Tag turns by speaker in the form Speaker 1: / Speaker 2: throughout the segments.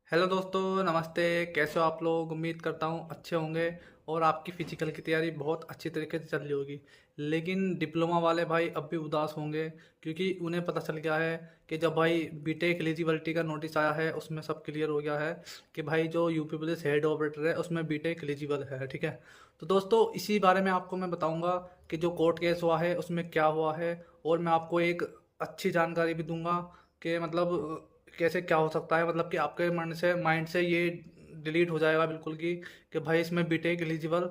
Speaker 1: Hello दोस्तों, नमस्ते। कैसे हो आप लोग? उम्मीद करता हूँ अच्छे होंगे और आपकी फ़िज़िकल की तैयारी बहुत अच्छी तरीके से चल रही होगी। लेकिन डिप्लोमा वाले भाई अब भी उदास होंगे, क्योंकि उन्हें पता चल गया है कि जब भाई बीटेक एलिजिबिलिटी का नोटिस आया है उसमें सब क्लियर हो गया है कि भाई जो यूपी पुलिस हेड ऑपरेटर है उसमें बीटेक एलिजिबल है। ठीक है, तो दोस्तों इसी बारे में आपको मैं बताऊँगा कि जो कोर्ट केस हुआ है उसमें क्या हुआ है, और मैं आपको एक अच्छी जानकारी भी दूंगा कि मतलब कैसे क्या हो सकता है, मतलब कि आपके माइंड से ये डिलीट हो जाएगा बिल्कुल कि भाई इसमें बीटेक एलिजिबल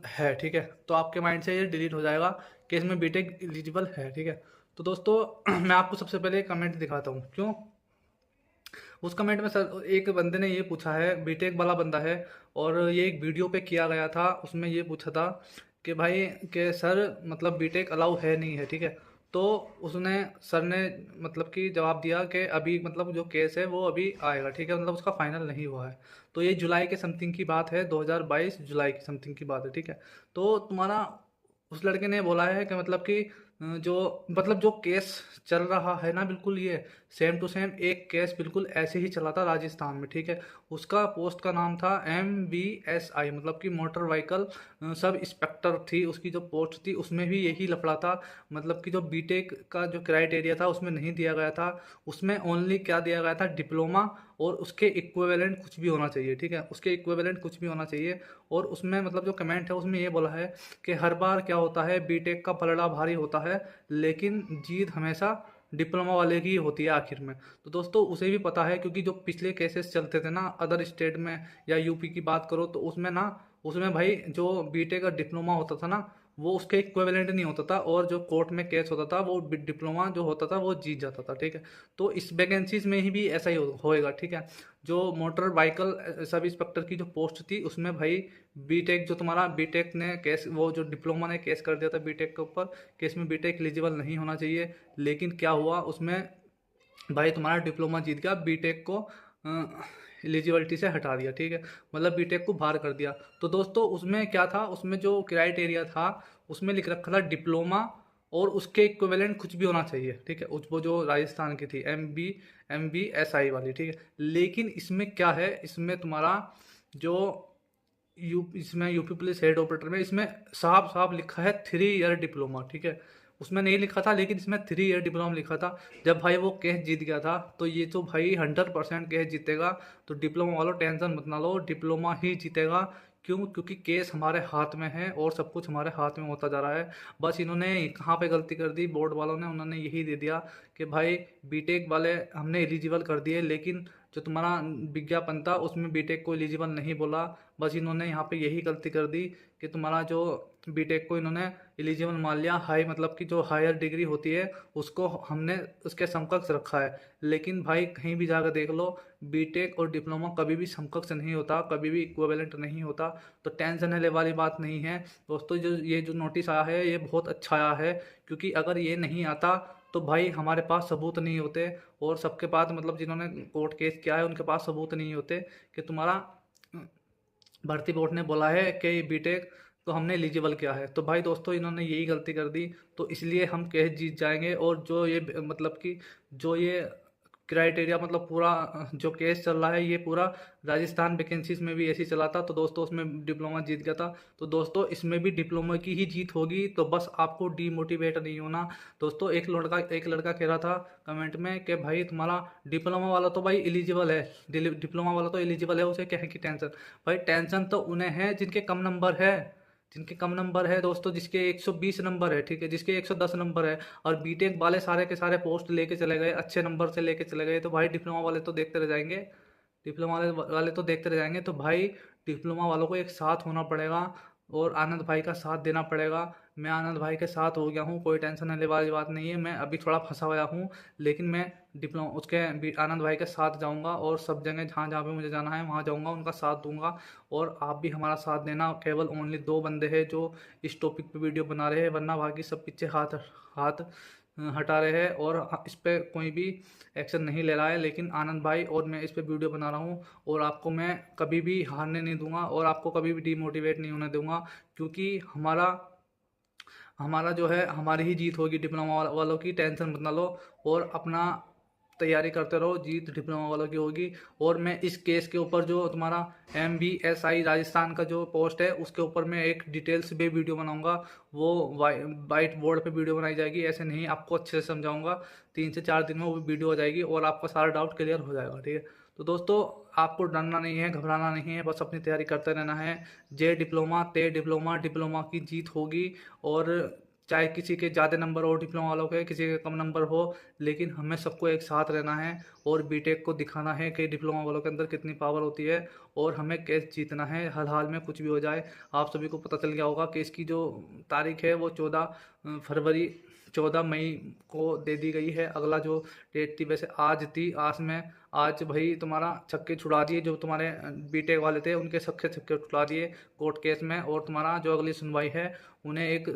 Speaker 1: है। ठीक है, तो आपके माइंड से ये डिलीट हो जाएगा कि इसमें बीटेक एलिजिबल है। ठीक है, तो दोस्तों मैं आपको सबसे पहले कमेंट दिखाता हूँ। क्यों? उस कमेंट में सर एक बंदे ने ये पूछा है, बीटेक वाला बंदा है, और ये एक वीडियो पे किया गया था। उसमें ये पूछा था कि भाई कि सर मतलब बीटेक अलाउ है नहीं है। ठीक है, तो उसने सर ने मतलब कि जवाब दिया कि अभी मतलब जो केस है वो अभी आएगा। ठीक है, मतलब उसका फाइनल नहीं हुआ है। तो ये जुलाई के समथिंग की बात है, 2022 जुलाई की समथिंग की बात है। ठीक है, तो तुम्हारा उस लड़के ने बोला है कि मतलब कि जो केस चल रहा है ना, बिल्कुल ये सेम टू सेम एक केस बिल्कुल ऐसे ही चला था राजस्थान में। ठीक है, उसका पोस्ट का नाम था MVSI, मतलब कि मोटर व्हीकल सब इंस्पेक्टर थी उसकी जो पोस्ट थी, उसमें भी यही लफड़ा था। मतलब कि जो बीटेक का जो क्राइटेरिया था उसमें नहीं दिया गया था, उसमें ओनली क्या दिया गया था, डिप्लोमा और उसके इक्विवेलेंट कुछ भी होना चाहिए। ठीक है, उसके इक्विवेलेंट कुछ भी होना चाहिए। और उसमें मतलब जो कमेंट है उसमें ये बोला है कि हर बार क्या होता है, बीटेक का पलड़ा भारी होता है, लेकिन जीत हमेशा डिप्लोमा वाले की होती है आखिर में। तो दोस्तों उसे भी पता है, क्योंकि जो पिछले केसेस चलते थे ना अदर स्टेट में या यूपी की बात करो, तो उसमें भाई जो बीटेक का डिप्लोमा होता था ना, वो उसके इक्विवेलेंट नहीं होता था, और जो कोर्ट में केस होता था वो डिप्लोमा जो होता था वो जीत जाता था। ठीक है, तो इस वैकेंसीज में ही भी ऐसा ही होएगा। ठीक है, जो मोटर व्हीकल सब इंस्पेक्टर की जो पोस्ट थी उसमें भाई बीटेक जो तुम्हारा बीटेक ने केस, वो जो डिप्लोमा ने केस कर दिया था बीटेक के ऊपर कि इसमें बीटेक एलिजिबल नहीं होना चाहिए। लेकिन क्या हुआ उसमें, भाई तुम्हारा डिप्लोमा जीत गया, बीटेक को एलिजिबिलिटी से हटा दिया। ठीक है, मतलब बीटेक को बाहर कर दिया। तो दोस्तों उसमें क्या था, उसमें जो क्राइटेरिया था उसमें लिख रखा था डिप्लोमा और उसके इक्विवेलेंट कुछ भी होना चाहिए। ठीक है, वो जो राजस्थान की थी MBSI वाली। ठीक है, लेकिन इसमें क्या है, इसमें तुम्हारा जो इसमें यूपी पुलिस हेड ऑपरेटर में इसमें साफ साफ लिखा है 3 ईयर डिप्लोमा। ठीक है, उसमें नहीं लिखा था, लेकिन इसमें 3 ईयर डिप्लोमा लिखा था। जब भाई वो केस जीत गया था, तो ये तो भाई 100% केस जीतेगा। तो डिप्लोमा वालों टेंशन मत ना लो, डिप्लोमा ही जीतेगा। क्यों? क्योंकि केस हमारे हाथ में है और सब कुछ हमारे हाथ में होता जा रहा है। बस इन्होंने कहाँ पे गलती कर दी, बोर्ड वालों ने, उन्होंने यही दे दिया कि भाई बीटेक वाले हमने एलिजिबल कर दिए, लेकिन जो तुम्हारा विज्ञापन था उसमें बीटेक को एलिजिबल नहीं बोला। बस इन्होंने यहाँ पे यही गलती कर दी कि तुम्हारा जो बीटेक को इन्होंने एलिजिबल मान लिया, हाई मतलब कि जो हायर डिग्री होती है उसको हमने उसके समकक्ष रखा है। लेकिन भाई कहीं भी जाकर देख लो, बीटेक और डिप्लोमा कभी भी समकक्ष नहीं होता, कभी भी इक्विवेलेंट नहीं होता। तो टेंशन लेने वाली बात नहीं है दोस्तों। जो नोटिस आया है ये बहुत अच्छा आया है, क्योंकि अगर ये नहीं आता तो भाई हमारे पास सबूत नहीं होते, और सबके पास मतलब जिन्होंने कोर्ट केस किया है उनके पास सबूत नहीं होते कि तुम्हारा भर्ती बोर्ड ने बोला है कि बीटेक तो हमने एलिजिबल किया है। तो भाई दोस्तों इन्होंने यही गलती कर दी, तो इसलिए हम केस जीत जाएंगे। और जो ये मतलब कि जो ये क्राइटेरिया मतलब पूरा जो केस चल रहा है ये पूरा राजस्थान वैकेंसीज में भी ऐसे ही चला था, तो दोस्तों उसमें डिप्लोमा जीत गया था। तो दोस्तों इसमें भी डिप्लोमा की ही जीत होगी, तो बस आपको डीमोटिवेट नहीं होना। दोस्तों एक लड़का कह रहा था कमेंट में कि भाई तुम्हारा डिप्लोमा वाला तो भाई एलिजिबल है, डिप्लोमा वाला तो एलिजिबल है, उसे क्या है कि टेंशन। भाई टेंशन तो उन्हें है जिनके कम नंबर है, जिनके कम नंबर है दोस्तों, जिसके 120 नंबर है। ठीक है, जिसके 110 नंबर है। और बीटेक वाले सारे के सारे पोस्ट लेके चले गए, अच्छे नंबर से लेके चले गए, तो भाई डिप्लोमा वाले तो देखते रह जाएंगे। डिप्लोमा वाले तो देखते रह जाएंगे। तो भाई डिप्लोमा वालों को एक साथ होना पड़ेगा और आनंद भाई का साथ देना पड़ेगा। मैं आनंद भाई के साथ हो गया हूँ, कोई टेंशन लेने वाली बात नहीं है। मैं अभी थोड़ा फंसा हुआ हूँ, लेकिन मैं आनंद भाई के साथ जाऊँगा, और सब जगह जहाँ जहाँ पे मुझे जाना है वहाँ जाऊँगा, उनका साथ दूंगा। और आप भी हमारा साथ देना। केवल ओनली 2 बंदे हैं जो इस टॉपिक पे वीडियो बना रहे हैं, वरना बाकी सब पीछे हाथ हाथ हटा रहे हैं और इस पे कोई भी एक्शन नहीं ले रहा है। लेकिन आनंद भाई और मैं इस पे वीडियो बना रहा हूँ, और आपको मैं कभी भी हारने नहीं दूंगा और आपको कभी भी डीमोटिवेट नहीं होने दूंगा, क्योंकि हमारा हमारा जो है हमारी ही जीत होगी। डिप्लोमा वालों की टेंशन मत ना लो, और अपना तैयारी करते रहो, जीत डिप्लोमा वालों की होगी। और मैं इस केस के ऊपर जो तुम्हारा MBSI राजस्थान का जो पोस्ट है उसके ऊपर मैं एक डिटेल्स पे वीडियो बनाऊंगा। वो वाइट बोर्ड पे वीडियो बनाई जाएगी, ऐसे नहीं, आपको अच्छे से समझाऊंगा। 3 से 4 दिन में वो वीडियो हो जाएगी और आपका सारा डाउट क्लियर हो जाएगा, ठीक है। तो दोस्तों, आपको डरना नहीं है, घबराना नहीं है, बस अपनी तैयारी करते रहना है। जे डिप्लोमा ते डिप्लोमा, डिप्लोमा की जीत होगी। और चाहे किसी के ज़्यादा नंबर हो डिप्लोमा वालों के, किसी के कम नंबर हो, लेकिन हमें सबको एक साथ रहना है और बीटेक को दिखाना है कि डिप्लोमा वालों के अंदर कितनी पावर होती है और हमें कैसे जीतना है, हर हाल में कुछ भी हो जाए। आप सभी को पता चल गया होगा कि इसकी जो तारीख है वो 14 फरवरी 14 मई को दे दी गई है। अगला जो डेट थी वैसे आज थी, आज भाई तुम्हारा छक्के छुड़ा दिए, जो तुम्हारे बीटेक वाले थे उनके छक्के छक्के छुड़ा दिए कोर्ट केस में। और तुम्हारा जो अगली सुनवाई है, उन्हें एक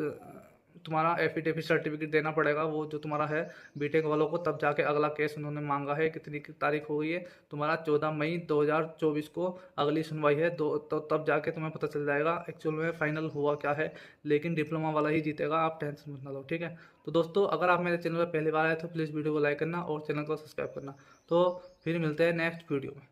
Speaker 1: तुम्हारा एफिडेविट सर्टिफिकेट देना पड़ेगा, वो जो तुम्हारा है बीटेक वालों को, तब जाके अगला केस उन्होंने मांगा है। कितनी तारीख हो गई है तुम्हारा? 14 मई 2024 को अगली सुनवाई है। तो तब जाके तुम्हें पता चल जाएगा एक्चुअल में फाइनल हुआ क्या है। लेकिन डिप्लोमा वाला ही जीतेगा, आप टेंशन मत ना लो, ठीक है। तो दोस्तों, अगर आप मेरे चैनल पर पहली बार आए तो प्लीज़ वीडियो को लाइक करना और चैनल को सब्सक्राइब करना। तो फिर मिलते हैं नेक्स्ट वीडियो में।